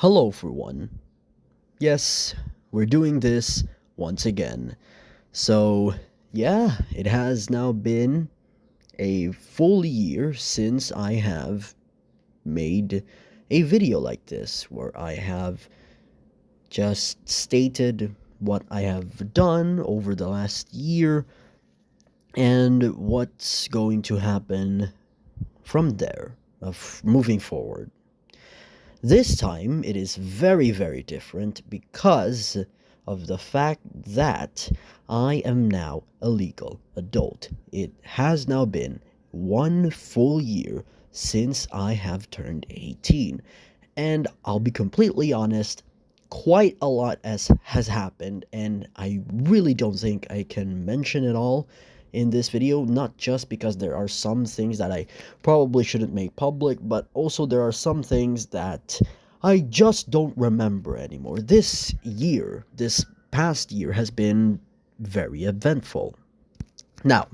Hello, for one. Yes, we're doing this once again. So, yeah, it has now been a full year since I have made a video like this where I have just stated what I have done over the last year and what's going to happen from there, of moving forward. This time it is very, very different because of the fact that I am now a legal adult. It has now been one full year since I have turned 18. And I'll be completely honest, quite a lot has happened, and I really don't think I can mention it all in this video, not just because there are some things that I probably shouldn't make public, but also there are some things that I just don't remember anymore. This past year has been very eventful. Now,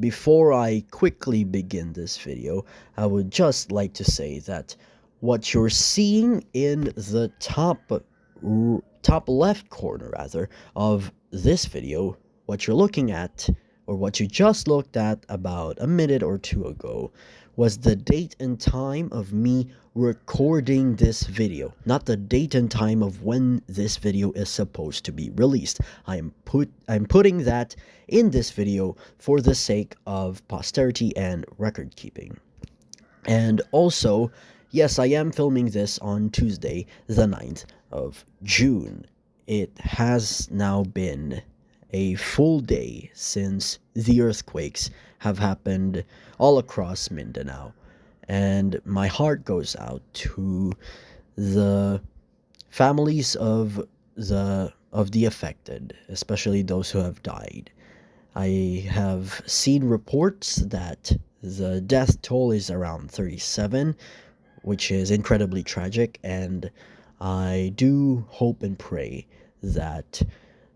before I quickly begin this video, I would just like to say that what you're seeing in the top left corner rather of this video, what you're looking at, or what you just looked at about a minute or two ago, was the date and time of me recording this video, not the date and time of when this video is supposed to be released. I'm putting that in this video for the sake of posterity and record keeping. And also, yes, I am filming this on Tuesday, the 9th of June. It has now been a full day since the earthquakes have happened all across Mindanao. And my heart goes out to the families of the affected, especially those who have died. I have seen reports that the death toll is around 37, which is incredibly tragic, and I do hope and pray that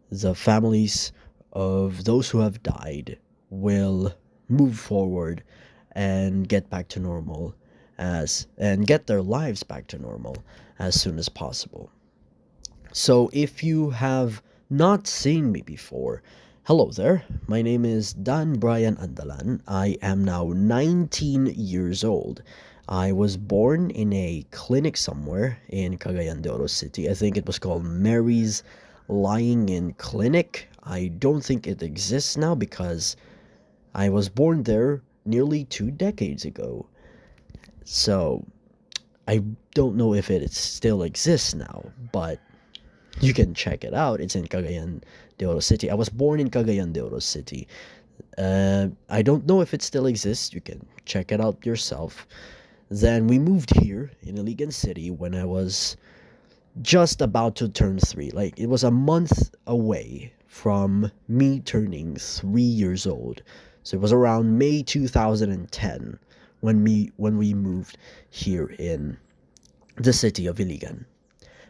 the families of those who have died will move forward and get back to normal and get their lives back to normal as soon as possible. So if you have not seen me before, hello there. My name is Bryan Andalan. I am now 19 years old. I was born in a clinic somewhere in Cagayan de Oro City. I think it was called Mary's Lying in Clinic. I don't think it exists now because I was born there nearly 2 decades ago. So I don't know if it still exists now, but you can check it out. It's in Cagayan de Oro City. I was born in Cagayan de Oro City. I don't know if it still exists. You can check it out yourself. Then we moved here in Iligan City when I was just about to turn 3. Like, it was a month away from me turning 3 years old. So it was around May 2010 when we moved here in the city of Iligan.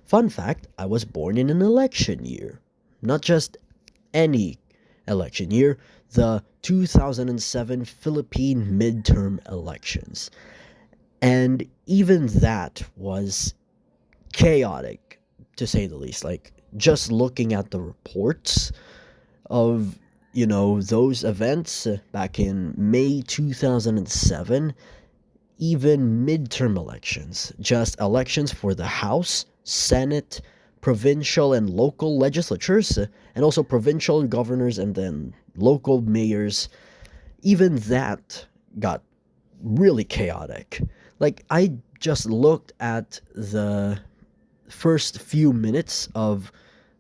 Fun fact, I was born in an election year. Not just any election year, the 2007 Philippine midterm elections. And even that was chaotic, to say the least. Like, just looking at the reports of, those events back in May 2007, even midterm elections, just elections for the House, Senate, provincial and local legislatures, and also provincial governors and then local mayors, even that got really chaotic. Like, I just looked at the first few minutes of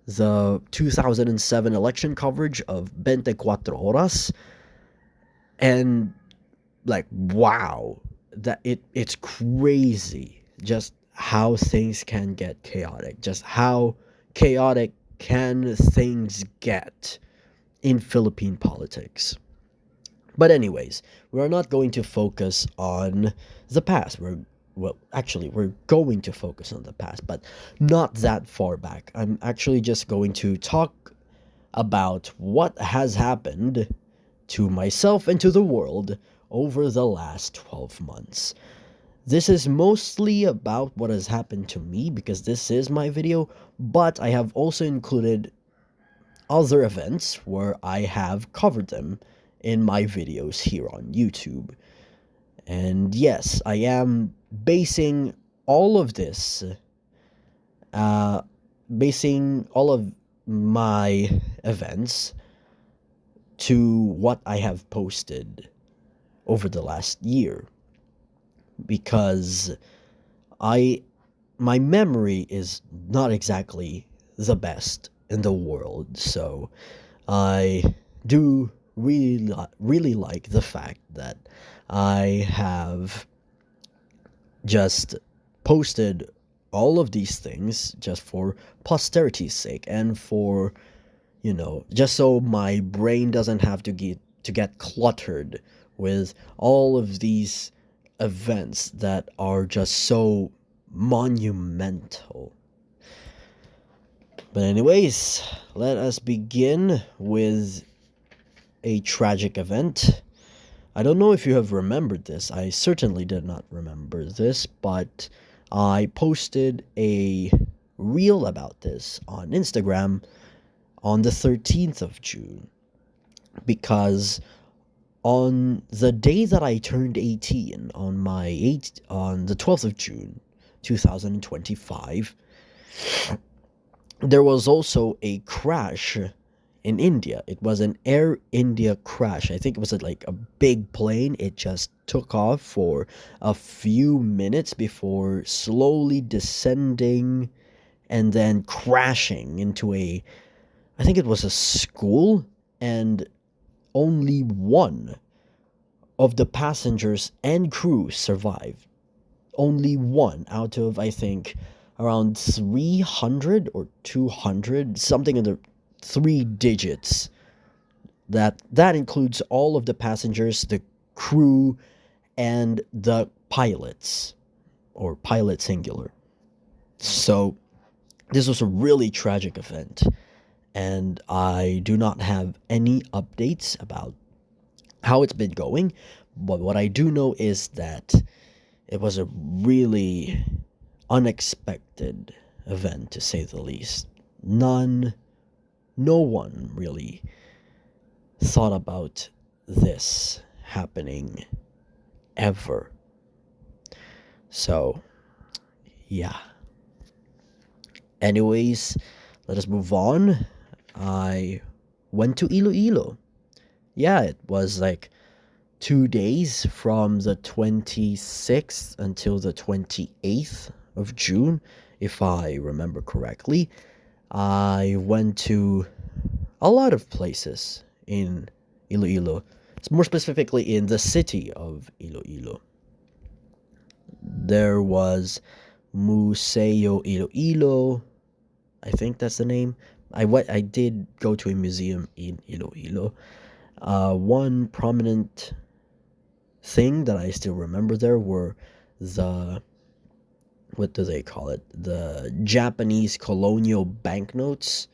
the 2007 election coverage of 24 Horas, and like, wow, it's crazy just how things can get chaotic, just how chaotic can things get in Philippine politics. But anyways, we're not going to focus on the past. We're going to focus on the past, but not that far back. I'm actually just going to talk about what has happened to myself and to the world over the last 12 months. This is mostly about what has happened to me because this is my video, but I have also included other events where I have covered them in my videos here on YouTube. And yes, I am basing all of this, uh, basing all of my events to what I have posted over the last year because I my memory is not exactly the best in the world, so I do really like the fact that I have just posted all of these things just for posterity's sake and for, just so my brain doesn't have to get cluttered with all of these events that are just so monumental. But anyways, let us begin with a tragic event. I don't know if you have remembered this. I certainly did not remember this, but I posted a reel about this on Instagram on the 13th of June because on the day that I turned 18 on the 12th of June 2025, there was also a crash in India. It was an Air India crash. I think it was like a big plane. It just took off for a few minutes before slowly descending and then crashing into I think it was a school, and only one of the passengers and crew survived. Only one out of, I think, around 300 or 200, something in the three digits. That includes all of the passengers, the crew, and the pilots, or pilot singular. So this was a really tragic event, and I do not have any updates about how it's been going, but what I do know is that it was a really unexpected event, to say the least. No one really thought about this happening ever. So, yeah. Anyways, let us move on. I went to Iloilo. Yeah, it was like 2 days from the 26th until the 28th of June, if I remember correctly. I went to a lot of places in Iloilo, more specifically in the city of Iloilo. There was Museo Iloilo, I think that's the name. I did go to a museum in Iloilo. One prominent thing that I still remember there were the, what do they call it? The Japanese colonial banknotes.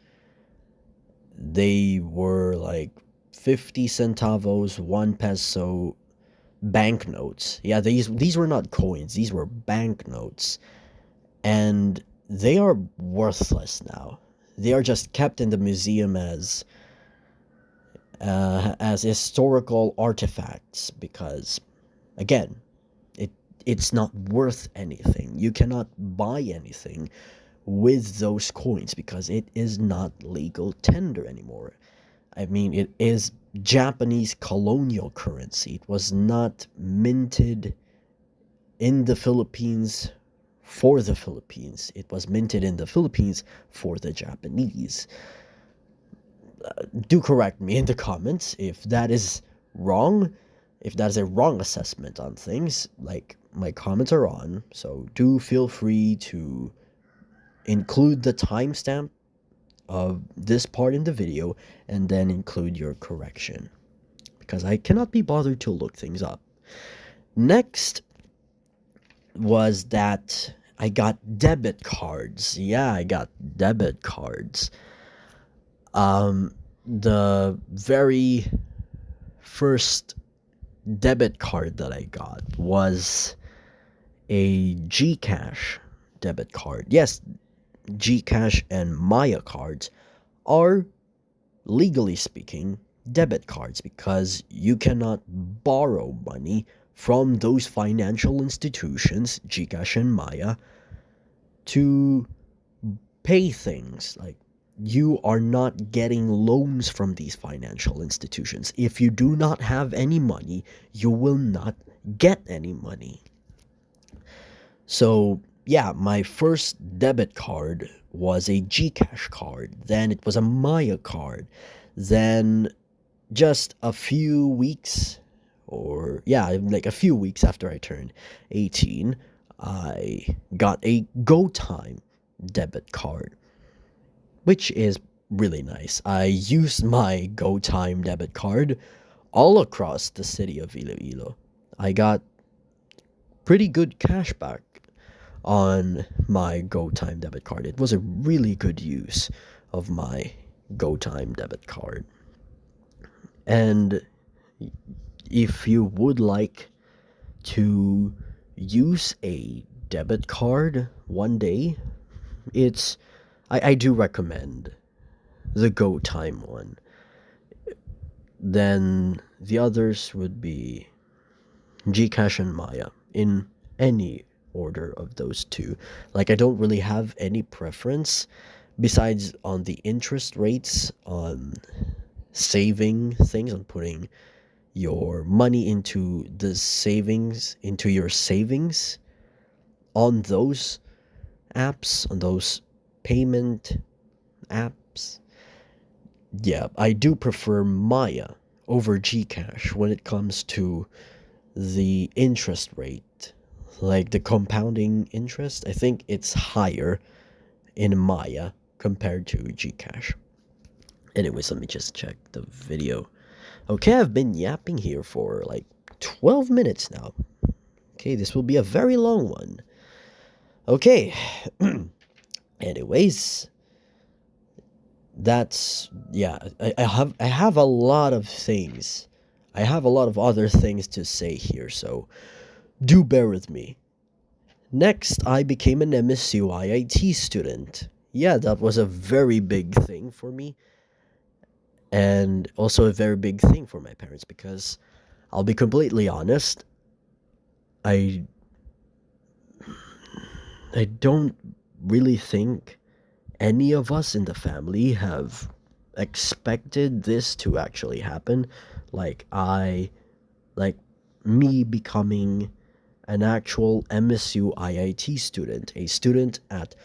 They were like 50 centavos, 1 peso banknotes. Yeah, these were not coins, these were banknotes. And they are worthless now. They are just kept in the museum as historical artifacts because, again, it's not worth anything. You cannot buy anything with those coins because it is not legal tender anymore. I mean, it is Japanese colonial currency. It was not minted in the Philippines for the Philippines. It was minted in the Philippines for the Japanese. Do correct me in the comments if that is wrong, if that is a wrong assessment on things. Like, my comments are on, so do feel free to include the timestamp of this part in the video and then include your correction because I cannot be bothered to look things up. Next was that I got debit cards. Yeah, I got debit cards. The very first debit card that I got was a Gcash debit card. Yes, Gcash and Maya cards are, legally speaking, debit cards because you cannot borrow money from those financial institutions, Gcash and Maya, to pay things. Like, you are not getting loans from these financial institutions. If you do not have any money, you will not get any money. So, yeah, my first debit card was a Gcash card. Then it was a Maya card. Then, just a few weeks, or yeah, like a few weeks after I turned 18, I got a GoTime debit card, which is really nice. I used my GoTime debit card all across the city of Iloilo. I got pretty good cashback on my GoTime debit card. It was a really good use of my GoTime debit card. And if you would like to use a debit card one day, it's I do recommend the GoTime one. Then the others would be Gcash and Maya, in any order of those two. Like, I don't really have any preference besides on the interest rates on saving things, on putting your money into your savings on those apps, on those payment apps. Yeah, I do prefer Maya over Gcash when it comes to the interest rate. Like the compounding interest, I think it's higher in Maya compared to Gcash. Anyways, let me just check the video. Okay, I've been yapping here for like 12 minutes now. Okay, this will be a very long one. Okay. Anyways, that's, yeah, I have a lot of things. I have a lot of other things to say here, so do bear with me. Next, I became an MSU IIT student. Yeah, that was a very big thing for me, and also a very big thing for my parents, because I'll be completely honest, I don't really think any of us in the family have expected this to actually happen. Like, me becoming an actual MSU IIT student, a student at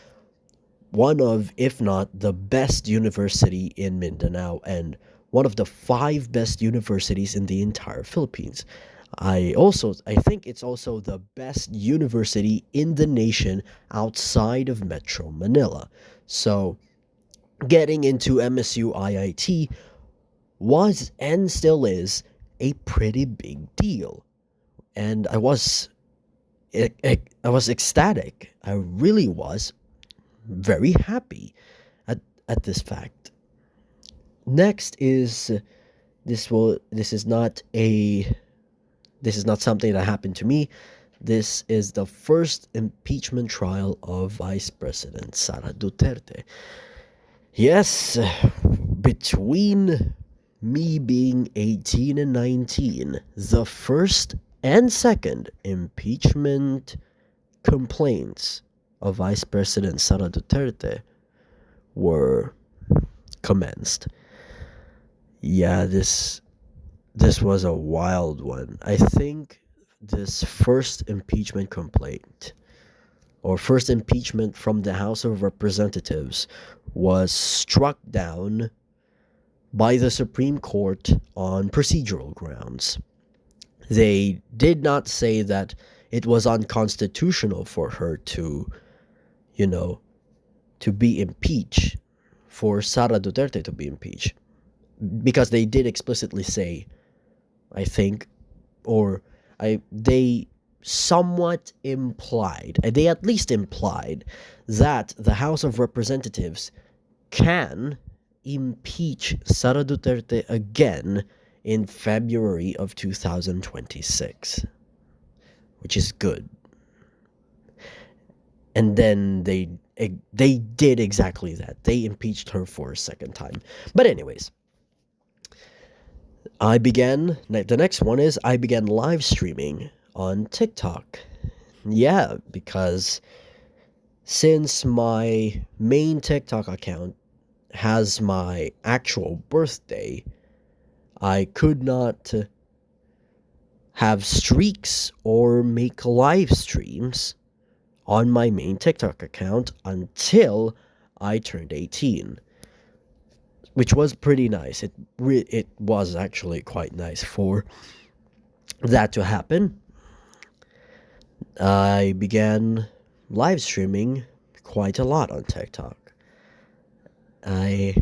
one of, if not the best university in Mindanao, and one of the 5 best universities in the entire Philippines. I think it's also the best university in the nation outside of Metro Manila. So, getting into MSU IIT was and still is a pretty big deal. And I was ecstatic. I really was very happy at this fact. Next is, this is not something that happened to me. This is the first impeachment trial of Vice President Sara Duterte. Yes, between me being 18 and 19, the first and second impeachment complaints of Vice President Sara Duterte were commenced. Yeah, this was a wild one. I think this first impeachment complaint, or first impeachment from the House of Representatives, was struck down by the Supreme Court on procedural grounds. They did not say that it was unconstitutional for her to, to be impeached, for Sara Duterte to be impeached, because they did explicitly say, I think, they somewhat implied, they at least implied, that the House of Representatives can impeach Sara Duterte again in February of 2026, which is good. And then they did exactly that. They impeached her for a second time. But anyways, the next one is I began live streaming on TikTok. Yeah, because since my main TikTok account has my actual birthday, I could not have streaks or make live streams on my main TikTok account until I turned 18, which was pretty nice. It was actually quite nice for that to happen. I began live streaming quite a lot on TikTok. I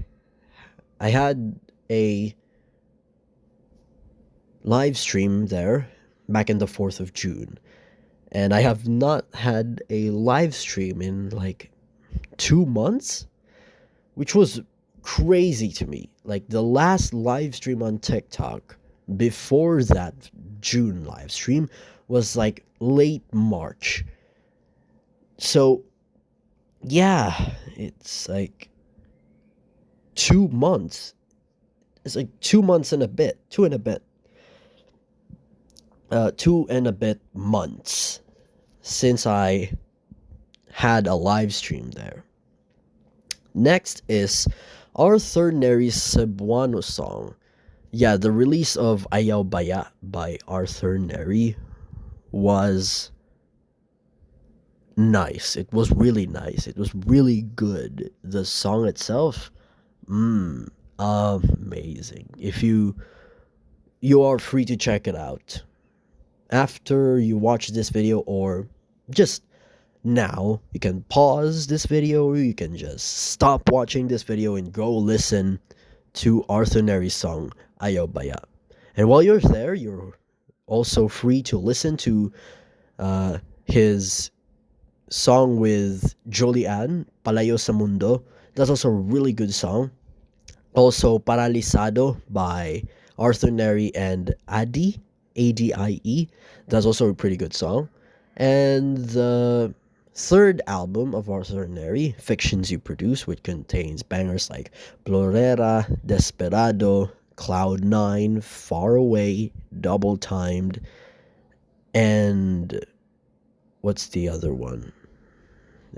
I had a live stream there back in the 4th of June, and I have not had a live stream in like 2 months, which was crazy to me. Like the last live stream on TikTok before that June live stream was like late March. So, yeah, it's like 2 months. It's like 2 months and a bit, 2 and a bit months since I had a live stream there. Next is Arthur Neri's Cebuano song. Yeah, the release of Ayaw Baya by Arthur Neri was nice. It was really nice. It was really good. The song itself, amazing. If you are free to check it out after you watch this video, or just now, you can pause this video, or you can just stop watching this video and go listen to Arthur Neri's song Ayaw Baya. And while you're there, you're also free to listen to his song with Jolian, Palayo sa Mundo. That's also a really good song. Also, Paralisado by Arthur Neri and Adi, Adie. That's also a pretty good song. And the third album of Arthur Neri, Fictions You Produce, which contains bangers like Blorera, Desperado, Cloud 9, Far Away, Double Timed, and what's the other one?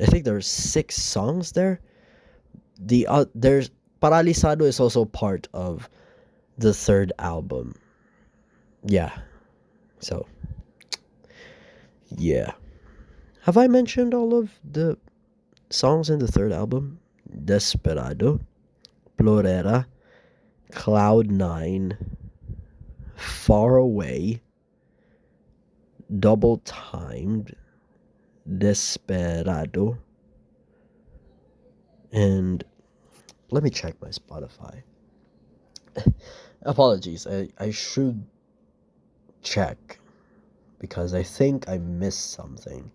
I think there's 6 songs there. There's Paralisado is also part of the third album. Yeah. So, yeah. Have I mentioned all of the songs in the third album? Desperado, Plorera, Cloud 9, Far Away, Double Timed, Desperado, and let me check my Spotify. Apologies, I should check because I think I missed something.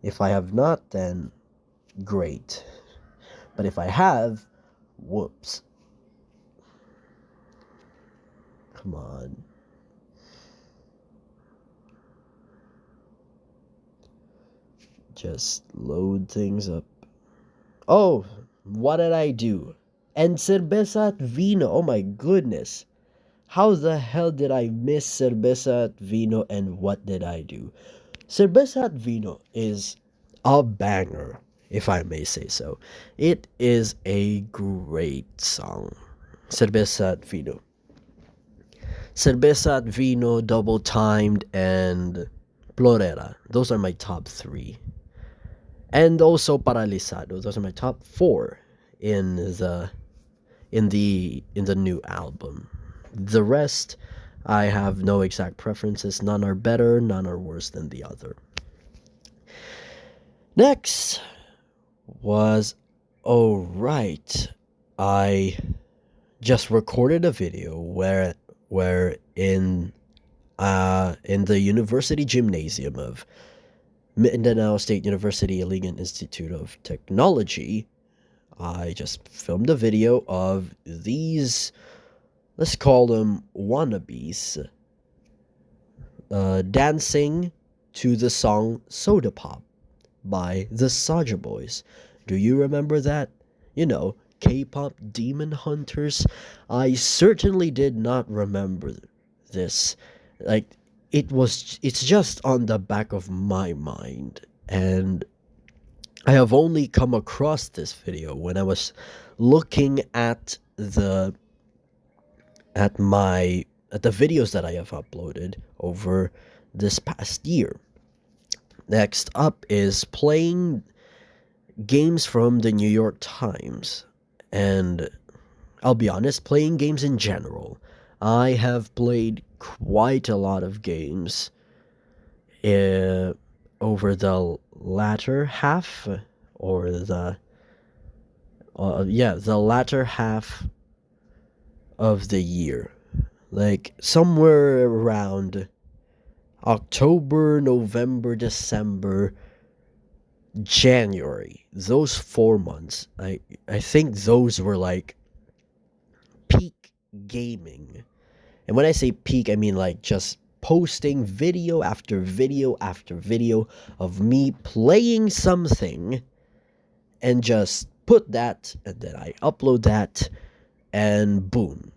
If I have not, then great. But if I have, whoops. Come on. Just load things up. Oh, what did I do? And Cerveza at Vino. Oh my goodness. How the hell did I miss Cerveza at Vino, and what did I do? Cerveza at Vino is a banger, if I may say so. It is a great song. Cerveza at Vino. Cerveza at Vino, Double Timed, and Plorera. Those are my top 3. And also Paralisado. Those are my top 4 in the new album. The rest, I have no exact preferences. None are better, none are worse than the other. Next was, oh right, I just recorded a video where in the university gymnasium of Mindanao State University Iligan Institute of Technology, I just filmed a video of these, let's call them wannabes, dancing to the song Soda Pop by the Saja Boys. Do you remember that? You know, K-pop demon hunters. I certainly did not remember this. Like, it's just on the back of my mind, and I have only come across this video when I was looking at my at the videos that I have uploaded over this past year. Next up is playing games from the New York Times. And I'll be honest, playing games in general. I have played quite a lot of games uh, over the latter half, or the latter half of the year. Like somewhere around October, November, December, January. Those 4 months, I think those were like peak gaming. And when I say peak, I mean like just posting video after video after video of me playing something, and just put that, and then I upload that, and boom.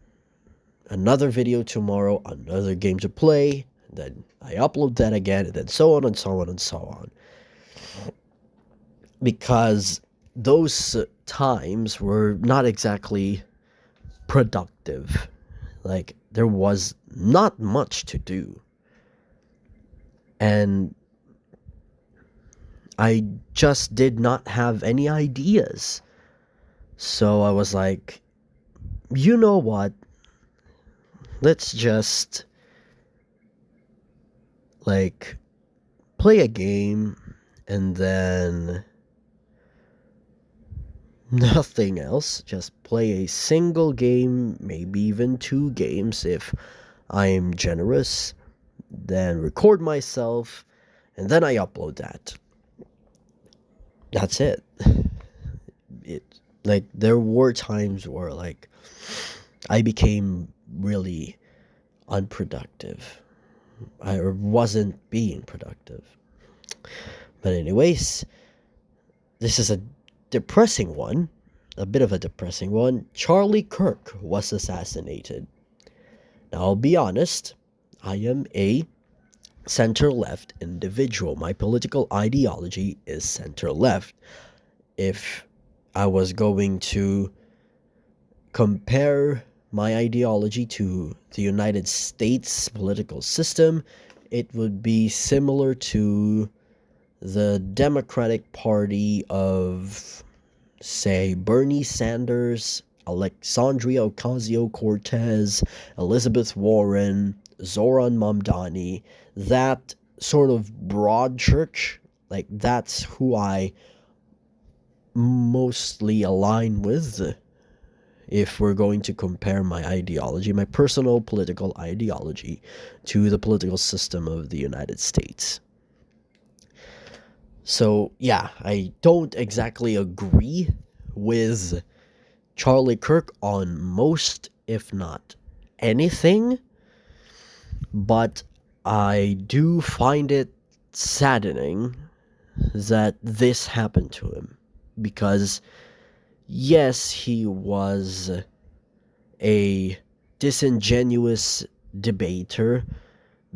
Another video tomorrow, another game to play, and then I upload that again, and then so on and so on and so on. Because those times were not exactly productive. Like, there was not much to do. And I just did not have any ideas. So I was like, you know what? Let's just, like, play a game, and then nothing else. Just play a single game, maybe even 2 games if I'm generous. Then record myself, and then I upload that. That's it. Like, there were times where, like, I became really unproductive. I wasn't being productive. But anyways, this is a depressing one. A bit of a depressing one. Charlie Kirk was assassinated. Now, I'll be honest, I am a center-left individual. My political ideology is center-left. If I was going to compare my ideology to the United States political system, it would be similar to the Democratic Party of, say, Bernie Sanders, Alexandria Ocasio-Cortez, Elizabeth Warren, Zoran Mamdani, that sort of broad church. Like, that's who I mostly align with if we're going to compare my ideology, my personal political ideology, to the political system of the United States. So, yeah, I don't exactly agree with Charlie Kirk on most, if not anything, but I do find it saddening that this happened to him. Because, yes, he was a disingenuous debater,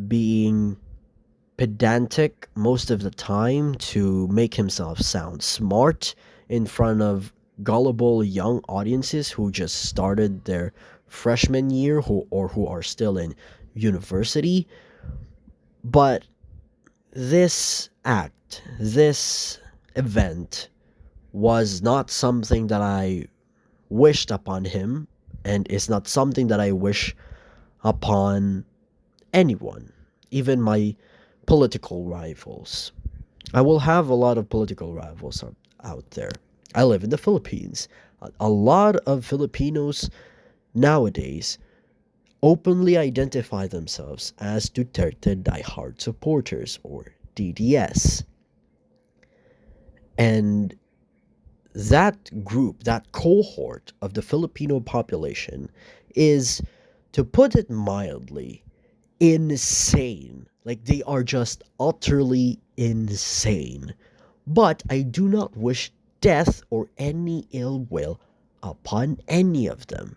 being pedantic most of the time to make himself sound smart in front of gullible young audiences who just started their freshman year, who are still in university. But this event was not something that I wished upon him, and is not something that I wish upon anyone, even my political rivals. I will have a lot of political rivals out there. I live in the Philippines. A lot of Filipinos nowadays openly identify themselves as Duterte diehard supporters, or DDS. And that group, that cohort of the Filipino population is, to put it mildly, insane. Like, they are just utterly insane but I do not wish death or any ill will upon any of them.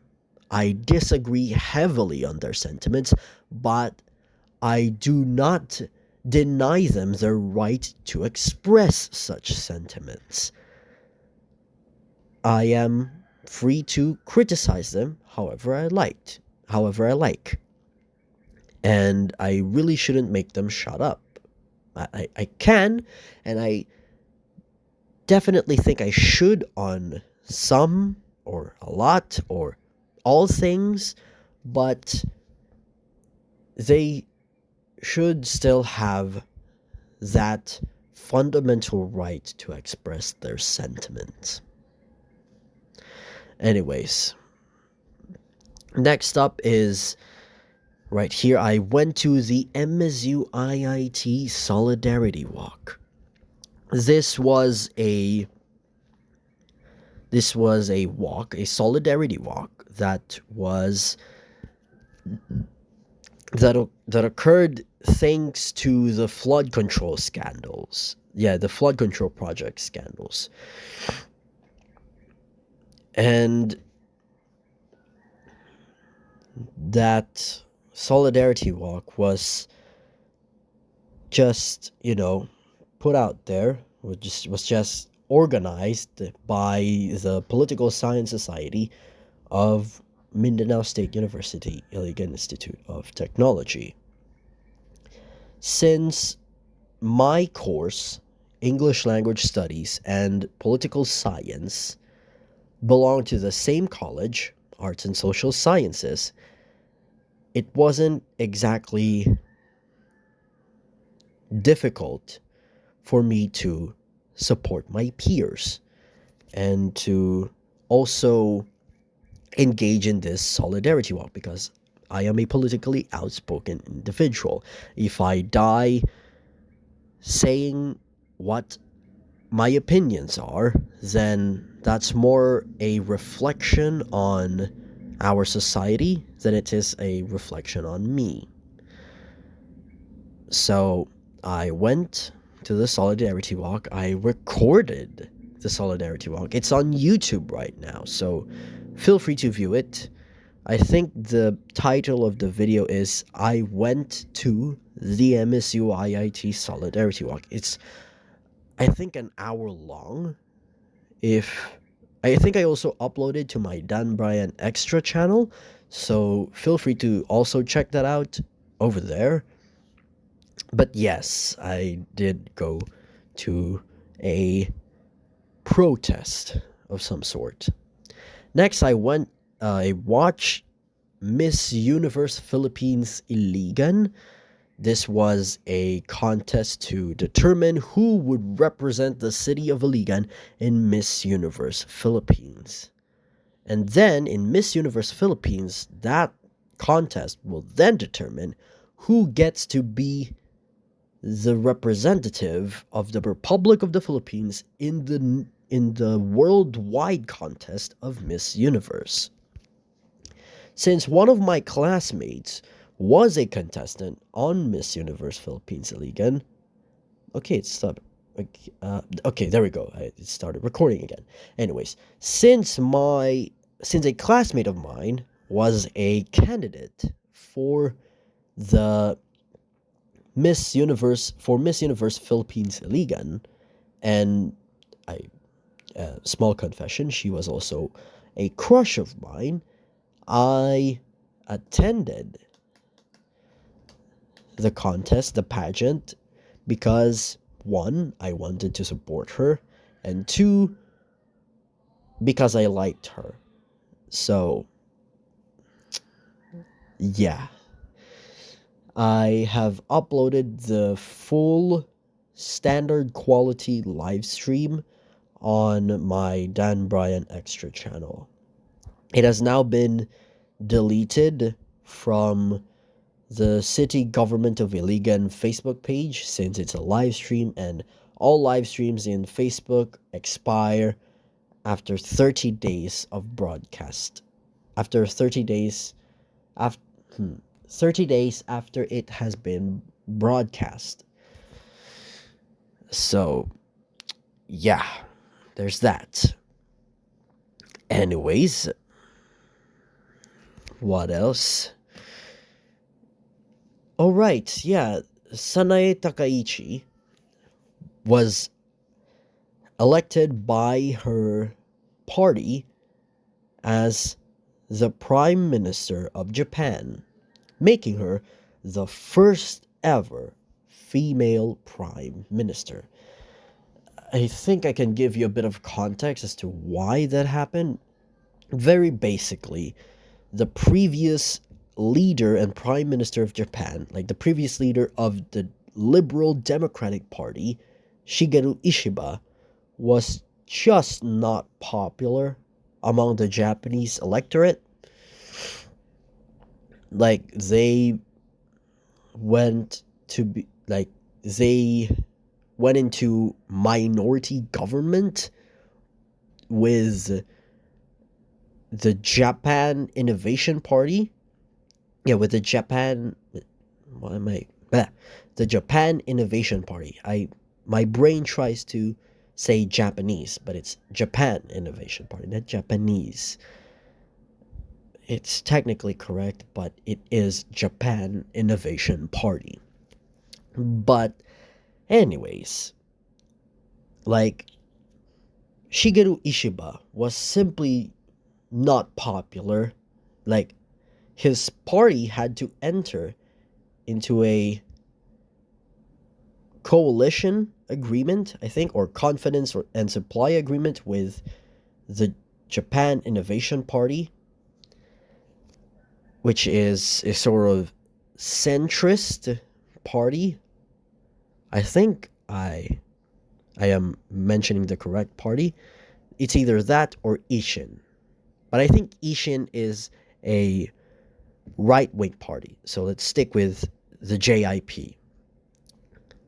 I disagree heavily on their sentiments, but I do not deny them the right to express such sentiments. I am free to criticize them however I like. And I really shouldn't make them shut up. I can, and I definitely think I should on some or a lot or all things, but they should still have that fundamental right to express their sentiments. Anyways, next up is right here. I went to the MSU IIT Solidarity Walk. This was a walk, a solidarity walk that occurred thanks to the flood control scandals. Yeah, the flood control project scandals. And that solidarity walk was just, put out there, was just organized by the Political Science Society of Mindanao State University Iligan Institute of Technology. Since my course, English Language Studies and Political Science, belong to the same college, Arts and Social Sciences, it wasn't exactly difficult for me to support my peers and to also engage in this solidarity walk because I am a politically outspoken individual. If I die saying what my opinions are, then that's more a reflection on our society than it is a reflection on me. So I went to the Solidarity Walk. I recorded the Solidarity Walk. It's on YouTube right now, so feel free to view it. I think the title of the video is I Went to the MSU IIT Solidarity Walk. It's, I think, an hour long. I think I also uploaded to my Bryan Extra channel, so feel free to also check that out over there. But yes, I did go to a protest of some sort. Next, I watched Miss Universe Philippines Iligan. This was a contest to determine who would represent the city of Iligan in Miss Universe Philippines. And then in Miss Universe Philippines, that contest will then determine who gets to be the representative of the Republic of the Philippines in the worldwide contest of Miss Universe. Since one of my classmates was a contestant on Miss Universe Philippines Iligan. Okay, it stopped. Okay, there we go. It started recording again. Anyways, since a classmate of mine was a candidate for the Miss Universe Philippines Iligan, and small confession, she was also a crush of mine. I attended the contest, the pageant, because one, I wanted to support her, and two, because I liked her. So, yeah. I have uploaded the full standard quality live stream on my Bryan Extra channel. It has now been deleted from the City Government of Iligan Facebook page since it's a live stream, and all live streams in Facebook expire after 30 days of broadcast. After 30 days after 30 days after it has been broadcast. So yeah, there's that. Anyways, what else? Oh, right, yeah. Sanae Takaichi was elected by her party as the Prime Minister of Japan, making her the first ever female Prime Minister. I think I can give you a bit of context as to why that happened. Very basically, the previous leader and Prime Minister of Japan, like the previous leader of the Liberal Democratic Party, Shigeru Ishiba, was just not popular among the Japanese electorate. Like went to be like they went into minority government with the Japan Innovation Party. Yeah, with the Japan what am I Blah. The Japan Innovation Party. My brain tries to say Japanese, but it's Japan Innovation Party, not Japanese. It's technically correct, but it is Japan Innovation Party. But anyways, like Shigeru Ishiba was simply not popular. Like his party had to enter into a coalition agreement, I think, or confidence and supply agreement with the Japan Innovation Party, which is a sort of centrist party. I think I am mentioning the correct party. It's either that or Ishin. But I think Ishin is a right-wing party. So let's stick with the JIP.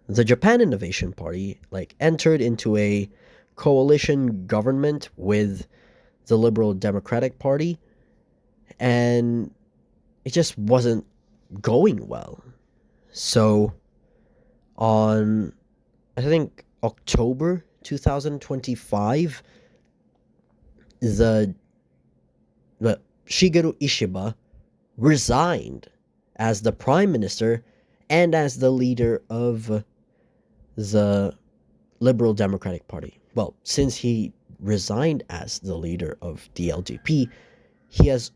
The Japan Innovation Party entered into a coalition government with the Liberal Democratic Party, and it just wasn't going well. So on, I think, October 2025, the Shigeru Ishiba resigned as the prime minister and as the leader of the Liberal Democratic Party. Well, since he resigned as the leader of the LDP, he has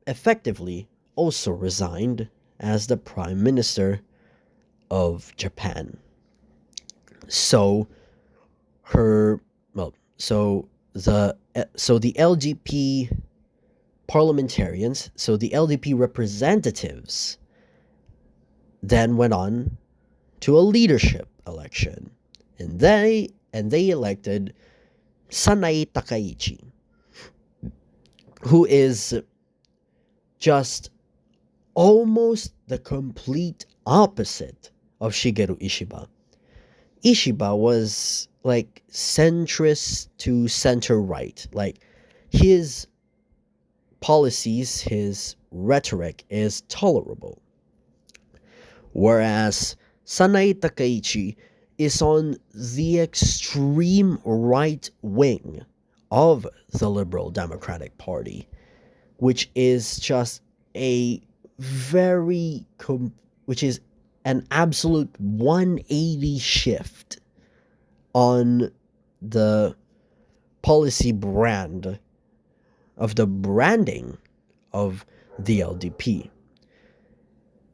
effectively also resigned as the prime minister of Japan. So her well, so the LDP parliamentarians, so the LDP representatives, then went on to a leadership election, and they elected Sanae Takaichi, who is just almost the complete opposite of Shigeru Ishiba. Ishiba was centrist to center right. His policies, his rhetoric is tolerable. Whereas Sanae Takaichi is on the extreme right wing of the Liberal Democratic Party, which is just a which is an absolute 180 shift on the policy brand of the branding of the LDP.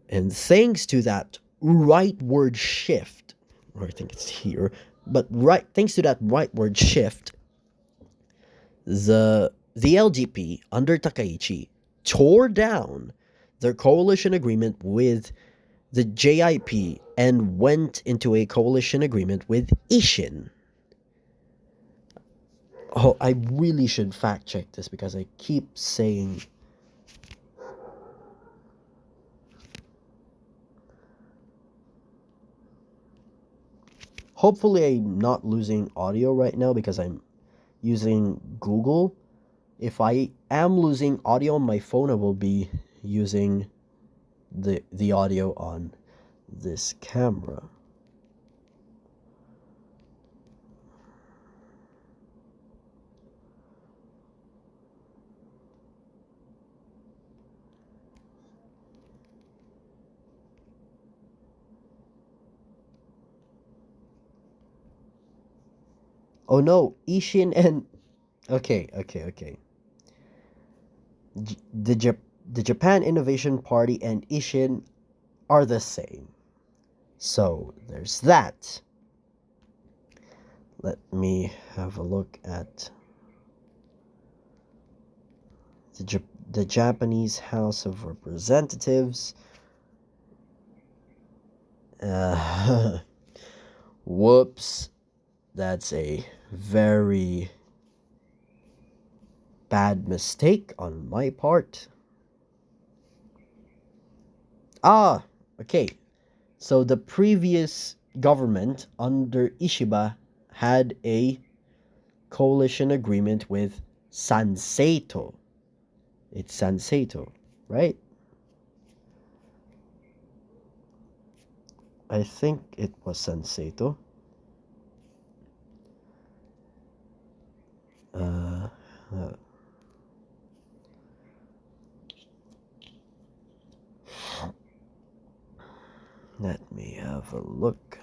And thanks to that rightward shift, or I think it's here, but thanks to that rightward shift, the LDP under Takaichi tore down their coalition agreement with the JIP and went into a coalition agreement with Ishin. Oh, I really should fact check this because I keep saying. Hopefully I'm not losing audio right now because I'm using Google. If I am losing audio on my phone, I will be using the audio on this camera. Oh no, Ishin and okay. The the Japan Innovation Party and Ishin are the same. So there's that. Let me have a look at the Japanese House of Representatives. Uh, whoops. That's a very bad mistake on my part. Ah, okay. So the previous government under Ishiba had a coalition agreement with Sanseito. It's Sanseito, right? I think it was Sanseito. Uh, uh, Let me have a look.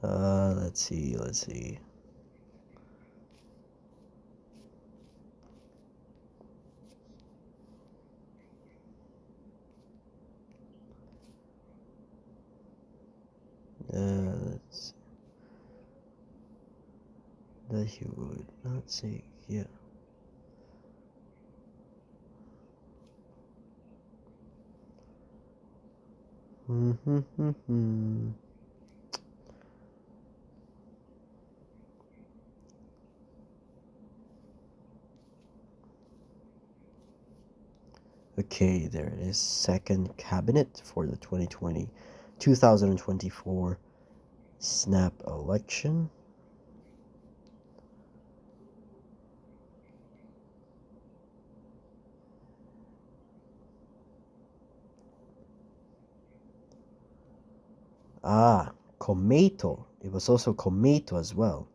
Let's see. Let's that he would not say, yeah. Okay, there it is. Second cabinet for the 2024 snap election. Ah, Komeito. It was also Komeito as well.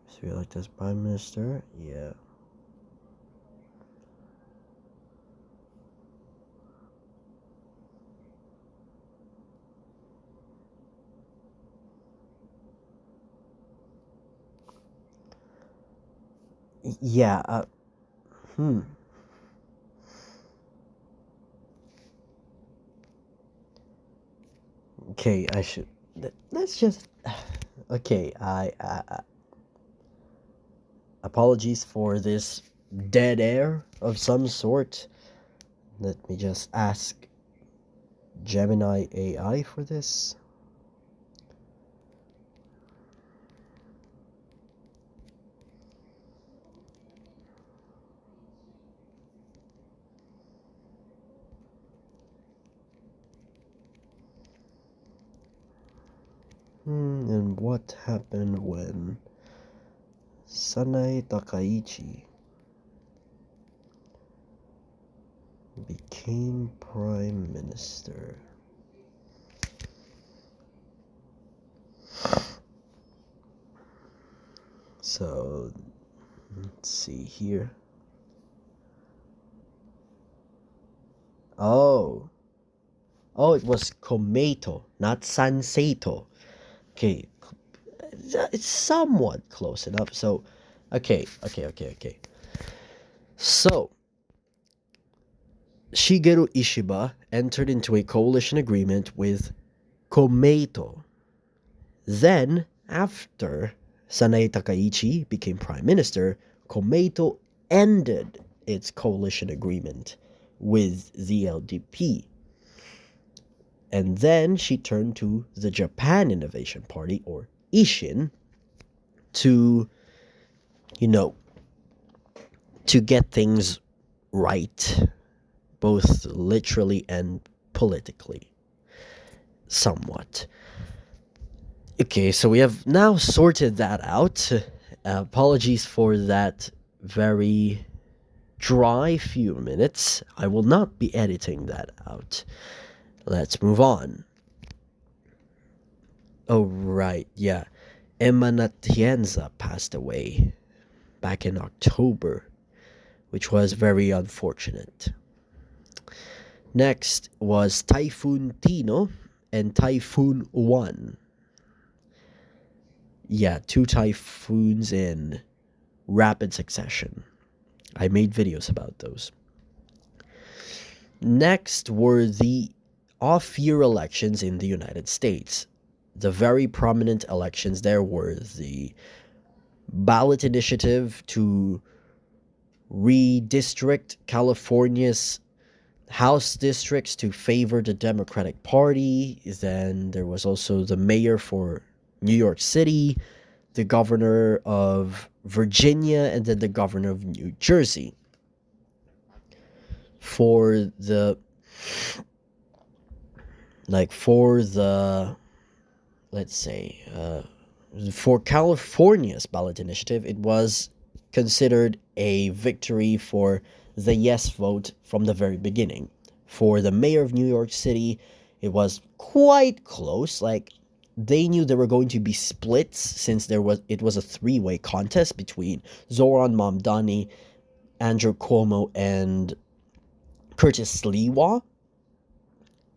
So you like as Prime Minister? Yeah. Yeah, hmm. Okay, I should. Let's just. Okay, I apologies for this dead air of some sort. Let me just ask Gemini AI for this. And what happened when Sanae Takaichi became Prime Minister? So, let's see here. Oh, it was Komeito, not Sanseito. Okay, it's somewhat close enough. So, okay. So, Shigeru Ishiba entered into a coalition agreement with Komeito. Then, after Sanae Takaichi became prime minister, Komeito ended its coalition agreement with the LDP. And then she turned to the Japan Innovation Party, or Ishin, to, you know, to get things right, both literally and politically, somewhat. Okay, so we have now sorted that out. Apologies for that very dry few minutes. I will not be editing that out. Let's move on. Oh, right, yeah. Emma Natienza passed away back in October, which was very unfortunate. Next was Typhoon Tino and Typhoon One. Yeah, two typhoons in rapid succession. I made videos about those. Next were the off-year elections in the United States. The very prominent elections there were the ballot initiative to redistrict California's House districts to favor the Democratic Party. Then there was also the mayor for New York City, the governor of Virginia, and then the governor of New Jersey. For the let's say for California's ballot initiative, it was considered a victory for the yes vote from the very beginning. For the mayor of New York City, it was quite close. Like, they knew there were going to be splits since it was a three-way contest between Zoran Mamdani, Andrew Cuomo, and Curtis Sliwa.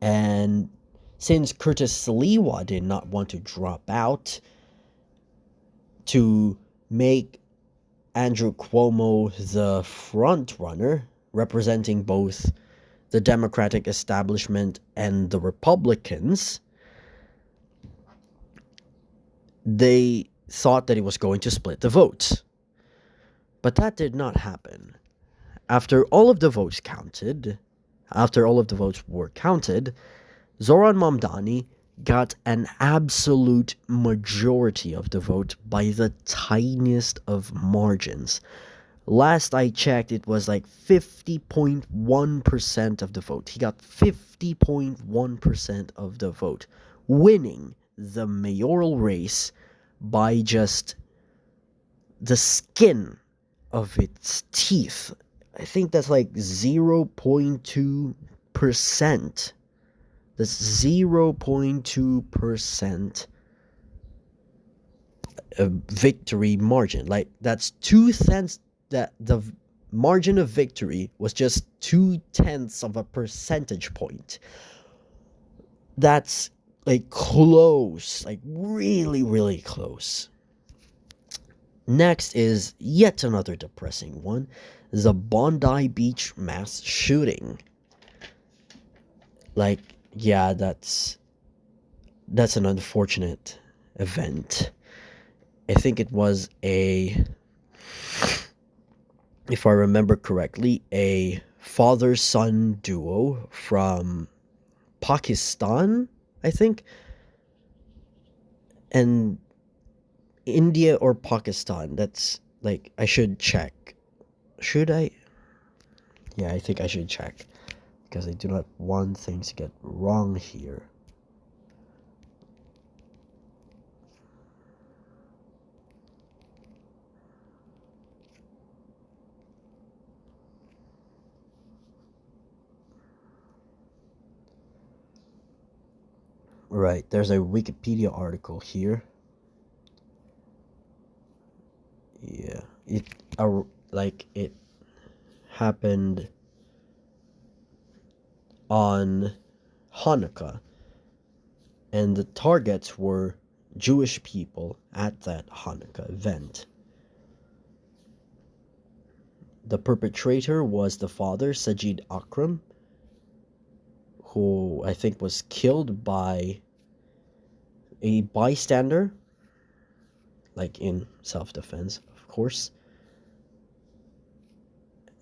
And since Curtis Sliwa did not want to drop out, to make Andrew Cuomo the front runner, representing both the Democratic establishment and the Republicans, they thought that it was going to split the votes. But that did not happen. After all of the votes were counted, Zoran Mamdani got an absolute majority of the vote by the tiniest of margins. Last I checked, it was like 50.1% of the vote. He got 50.1% of the vote, winning the mayoral race by just the skin of its teeth. I think that's like 0.2%. That's 0.2% victory margin. Like, that's 2/10. That the margin of victory was just 2/10 of a percentage point. That's like close, like really, really close. Next is yet another depressing one, the Bondi Beach mass shooting. Like, yeah, that's an unfortunate event. I think it was if I remember correctly, a father-son duo from Pakistan, I think, and India or Pakistan. That's, like, I should check. Should I? Yeah, I think I should check, because I do not want things to get wrong here. Right, there's a Wikipedia article here. Yeah, it happened on Hanukkah, and the targets were Jewish people at that Hanukkah event. The perpetrator was the father, Sajid Akram, who I think was killed by a bystander, like in self-defense, of course.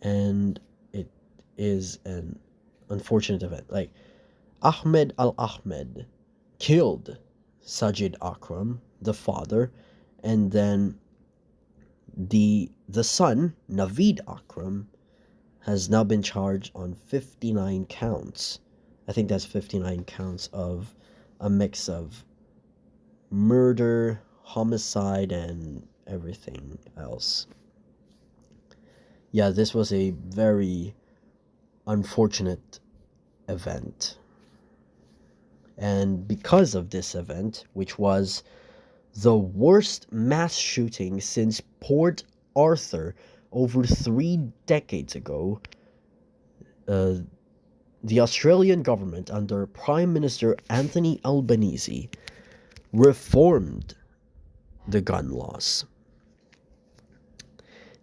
And it is an unfortunate event. Like, Ahmed Al-Ahmed killed Sajid Akram, the father, and then the son, Naveed Akram, has now been charged on 59 counts. I think that's 59 counts of a mix of murder, homicide, and everything else. Yeah, this was a very unfortunate event. And because of this event, which was the worst mass shooting since Port Arthur over 3 decades ago, uh, the Australian government under Prime Minister Anthony Albanese reformed the gun laws.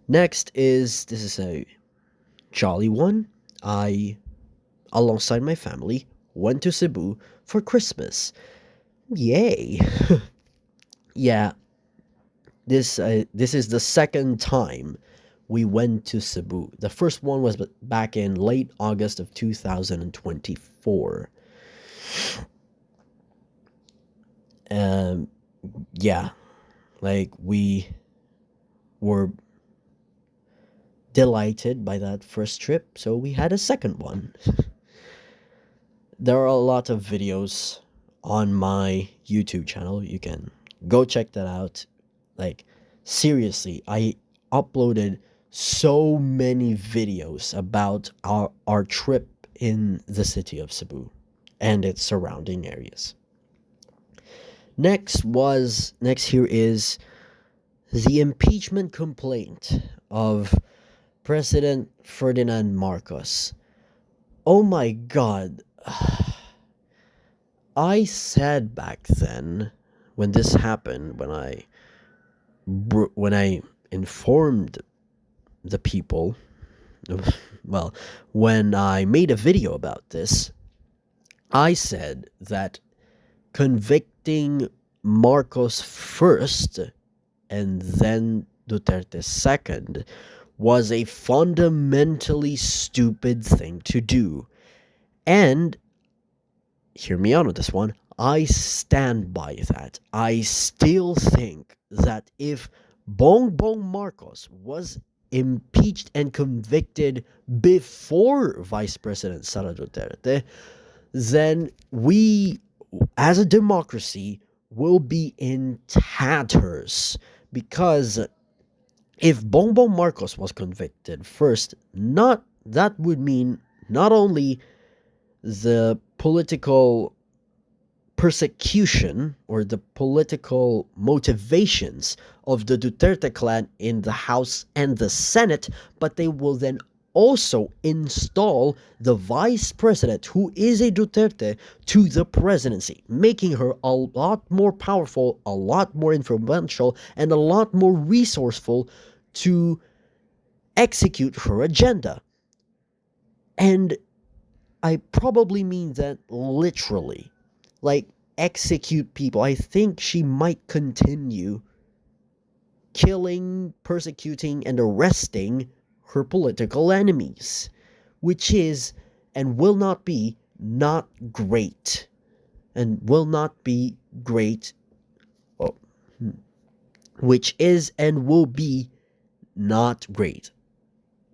Next this is a jolly one. I, alongside my family, went to Cebu for Christmas. Yay! Yeah, this is the second time we went to Cebu. The first one was back in late August of 2024. Um, yeah, like we were delighted by that first trip, so we had a second one. There are a lot of videos on my YouTube channel. You can go check that out. Like, seriously, I uploaded so many videos about our trip in the city of Cebu and its surrounding areas. Next here is the impeachment complaint of President Ferdinand Marcos. Oh my god. I said back then when this happened, when I informed the people, well, when I made a video about this, I said that convicting Marcos first and then Duterte second was a fundamentally stupid thing to do. And hear me out on this one. I stand by that. I still think that if Bongbong Marcos was impeached and convicted before Vice President Sara Duterte, then we, as a democracy, will be in tatters. Because if Bongbong Marcos was convicted first, that would mean not only the political persecution or the political motivations of the Duterte clan in the House and the Senate, but they will then also install the vice president, who is a Duterte, to the presidency, making her a lot more powerful, a lot more influential, and a lot more resourceful to execute her agenda. And I probably mean that literally. Like, execute people. I think she might continue killing, persecuting, and arresting her political enemies, which is and will not be not great. And will not be great. Oh, which is and will be not great.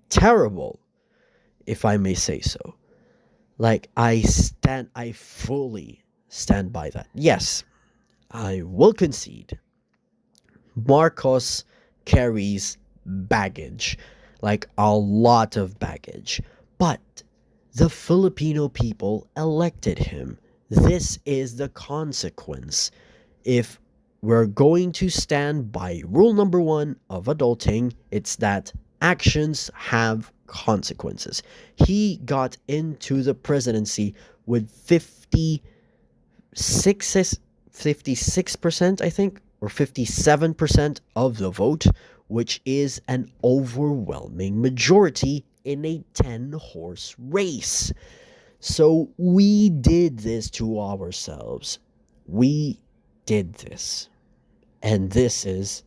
Terrible, if I may say so. Like, I fully stand by that. Yes, I will concede. Marcos carries baggage, like a lot of baggage. But the Filipino people elected him. This is the consequence. If we're going to stand by rule number 1 of adulting, it's that actions have consequences. He got into the presidency with 56%, I think, or 57% of the vote, which is an overwhelming majority in a 10-horse race. So we did this to ourselves. We did this. And this is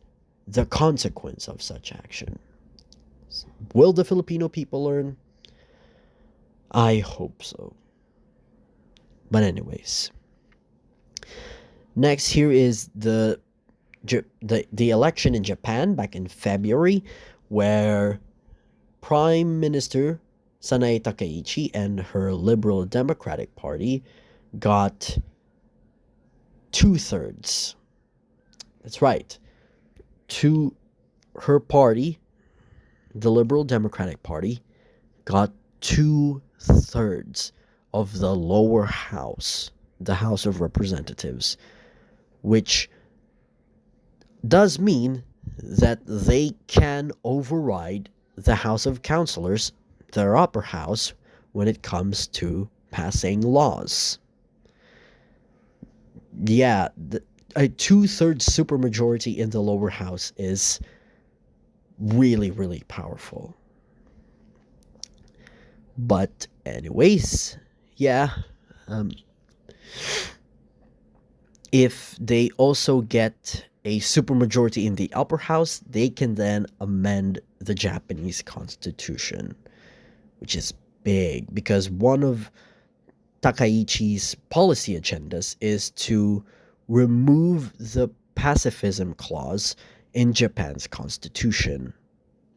the consequence of such action. Will the Filipino people learn? I hope so. But anyways, next here is the election in Japan back in February, where Prime Minister Sanae Takaichi and her Liberal Democratic Party got 2/3. That's right. Her party, the Liberal Democratic Party, got 2/3 of the lower house, the House of Representatives, which does mean that they can override the House of Councillors, their upper house, when it comes to passing laws. Yeah, a two-thirds supermajority in the lower house is really, really powerful. But anyways, yeah, um, if they also get a supermajority in the upper house, they can then amend the Japanese constitution, which is big because one of Takaichi's policy agendas is to remove the pacifism clause in Japan's constitution.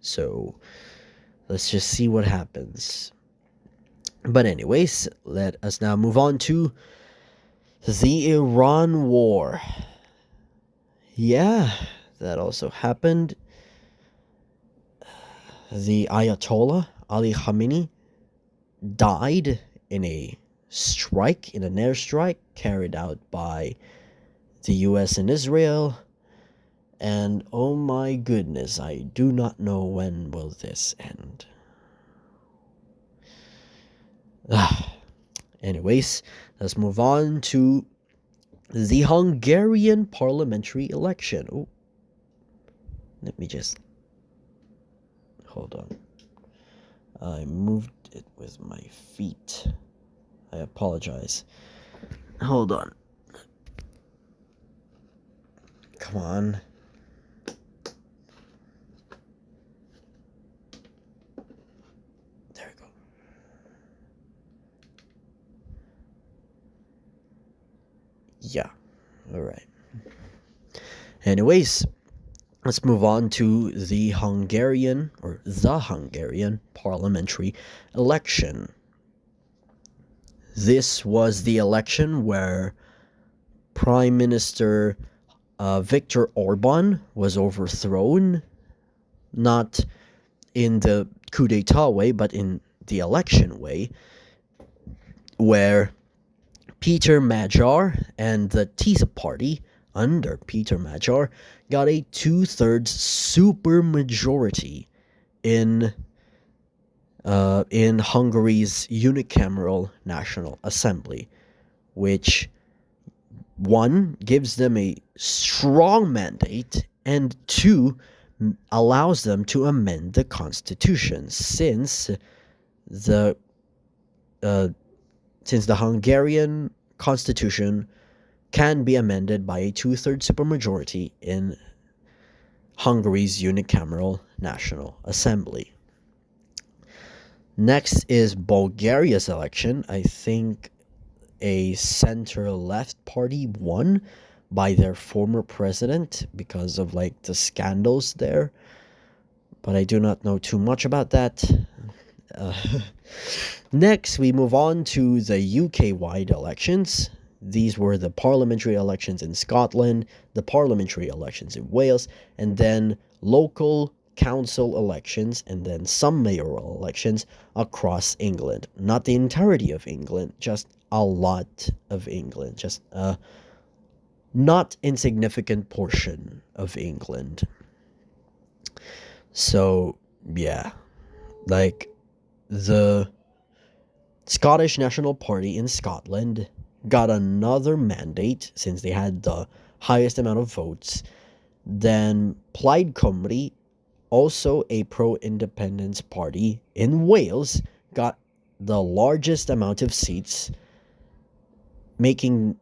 So let's just see what happens. But anyways, let us now move on to the Iran War. Yeah, that also happened. The Ayatollah Ali Khamenei died in an airstrike carried out by the US and Israel. And oh my goodness, I do not know when will this end. Anyways, let's move on to the Hungarian parliamentary election. Oh, let me just hold on. I moved it with my feet. I apologize. Hold on. Come on. There we go. Yeah. All right. Anyways, let's move on to the Hungarian parliamentary election. This was the election where Prime Minister Viktor Orban was overthrown, not in the coup d'etat way, but in the election way, where Peter Magyar and the TISA party under Peter Magyar got a two-thirds supermajority in Hungary's unicameral National Assembly, which one gives them a strong mandate and two allows them to amend the constitution since the Hungarian constitution can be amended by a two-thirds supermajority in Hungary's unicameral National Assembly. Next is Bulgaria's election. I think a center-left party won by their former president because of like the scandals there, but I do not know too much about that. Next, we move on to the UK-wide elections. These were the parliamentary elections in Scotland, the parliamentary elections in Wales, and then local council elections, and then some mayoral elections across England. Not the entirety of England, just a lot of England, just a not insignificant portion of England. So, yeah, like the Scottish National Party in Scotland got another mandate since they had the highest amount of votes. Then Plaid Cymru, also a pro-independence party in Wales, got the largest amount of seats, making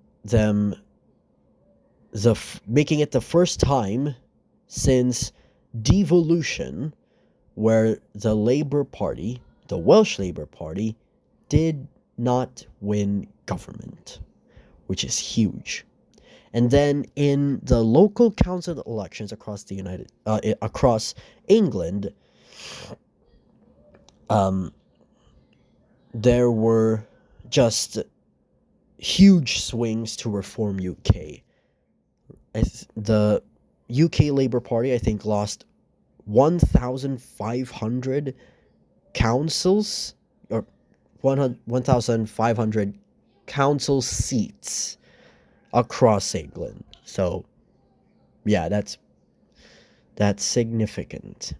it the first time since devolution where the Labour Party, the Welsh Labour Party, did not win government, which is huge. And then in the local council elections across across England, there were just huge swings to Reform UK. The UK Labour Party, I think, lost 1,500 councils, or 1,500 council seats across England. So, yeah, that's that's significant.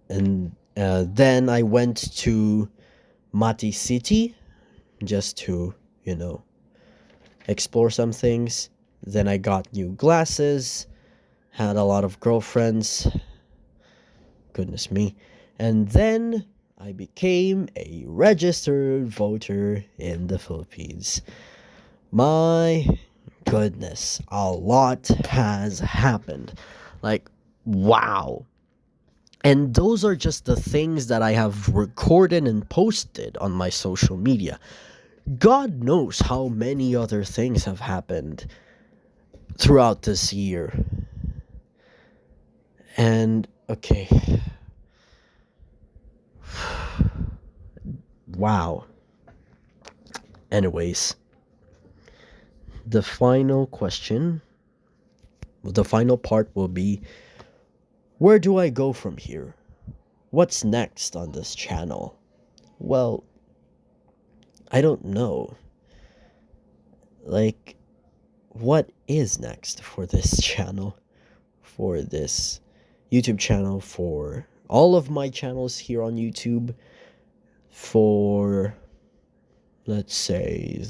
And then I went to Mati City just to, you know, explore some things. Then I got new glasses, had a lot of girlfriends. Goodness me. And then I became a registered voter in the Philippines. My goodness, a lot has happened. Like, wow. And those are just the things that I have recorded and posted on my social media. God knows how many other things have happened throughout this year. And, okay. Wow. Anyways, the final question, the final part will be, where do I go from here? What's next on this channel? Well, I don't know. Like, what is next for this channel? For this YouTube channel, for all of my channels here on YouTube, for, let's say,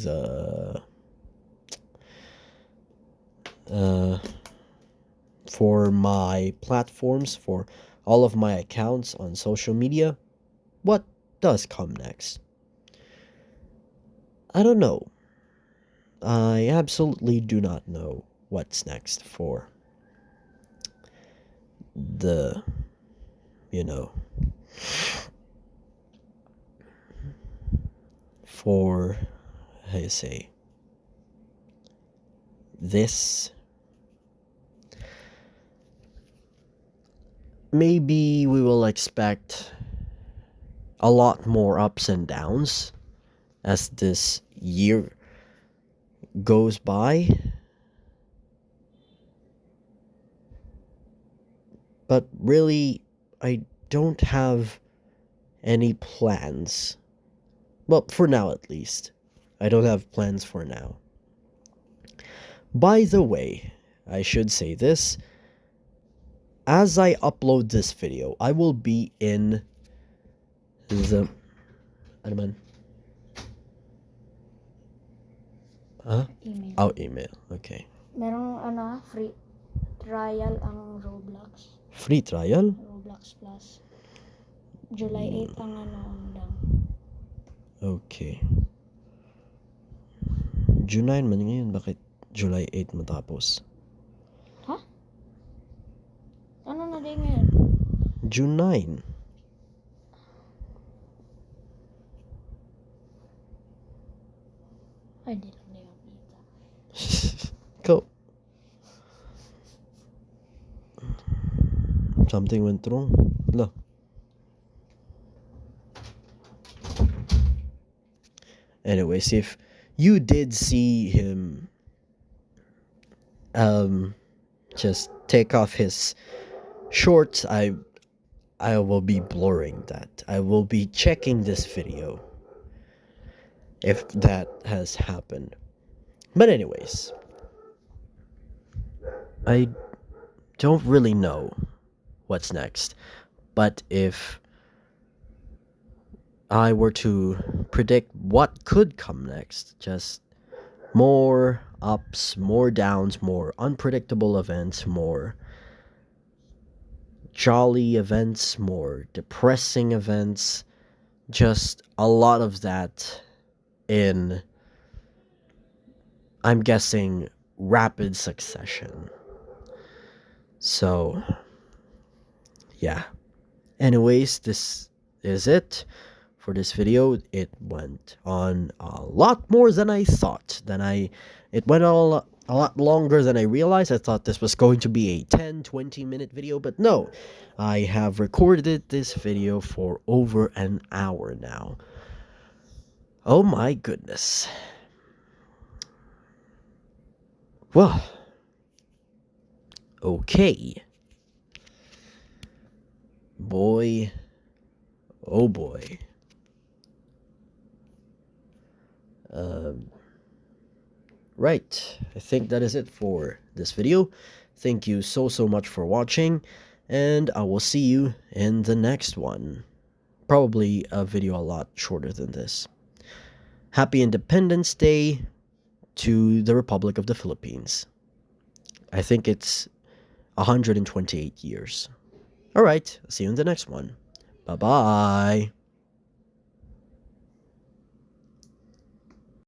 for my platforms, for all of my accounts on social media, what does come next? I don't know. I absolutely do not know what's next for the, you know, for, how you say, this. Maybe we will expect a lot more ups and downs as this year goes by. But really, I don't have any plans. Well, for now at least. I don't have plans for now. By the way, I should say this. As I upload this video, I will be in the... Ano man? Huh? Email. Oh, email. Okay. Merong free trial ang Roblox. Free trial? Roblox Plus. July 8 ang lang. Okay. June 9 man ngayon. Bakit July 8 matapos? Ha? Ano na din ngayon? June 9. Ay, di lang na yung kita. Go. Something went wrong. Look. Anyways, if you did see him just take off his shorts, I will be blurring that. I will be checking this video if that has happened. But anyways, I don't really know what's next. But if I were to predict what could come next, just more ups, more downs, more unpredictable events, more jolly events, more depressing events, just a lot of that in, I'm guessing, rapid succession. So, yeah. Anyways, this is it for this video. It went on a lot more than I thought. It went on a lot longer than I realized. I thought this was going to be a 10-20 minute video, but no. I have recorded this video for over an hour now. Oh my goodness. Well, okay. Boy, oh boy. Right, I think that is it for this video. Thank you so much for watching, and I will see you in the next one. Probably a video a lot shorter than this. Happy Independence Day to the Republic of the Philippines. I think it's 128 years. Alright, see you in the next one. Bye bye.